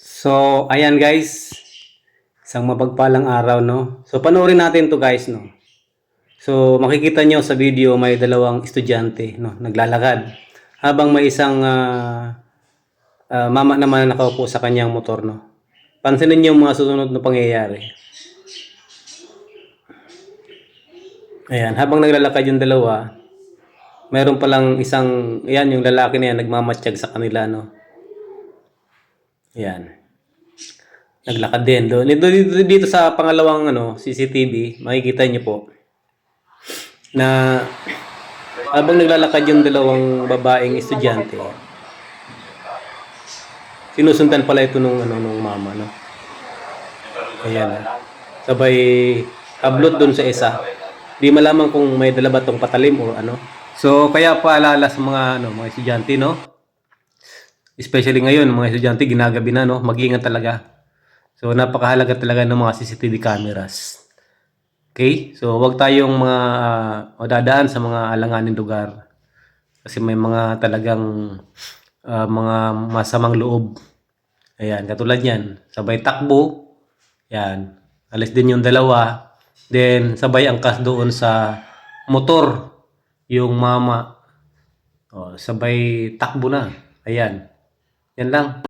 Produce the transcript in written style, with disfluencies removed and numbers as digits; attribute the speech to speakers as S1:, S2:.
S1: So, ayan guys. Isang mapagpalang araw, no? So, panoorin natin to guys, no? So, makikita nyo sa video may dalawang estudyante, no? Naglalakad. Habang may isang mama naman na nakaupo sa kanyang motor, no? Pansinin nyo yung mga susunod na pangyayari. Ayan, habang naglalakad yung dalawa, mayroon palang isang, ayan, yung lalaki na yan, nagmamatsyag sa kanila, no? Ayan. Naglakad din. Dito sa pangalawang CCTV, makikita niyo po na habang naglalakad yung dalawang babaeng estudyante, sinusundan pala ito nung mama, no? Ayan. Sabay hablot doon sa isa. Di malaman kung may dala ba tong patalim o ano. So kaya paalala sa mga mga estudyante, no? Especially ngayon, mga estudyante ginagabi na, no? Mag-ingat talaga. So, napakahalaga talaga ng mga CCTV cameras. Okay? So, huwag tayong mga dadaan sa mga alanganing lugar. Kasi may mga talagang mga masamang loob. Ayan, katulad yan. Sabay takbo. Ayan. Alis din yung dalawa. Then, sabay angkas doon sa motor. Yung mama. O, sabay takbo na. Ayan. Yan lang.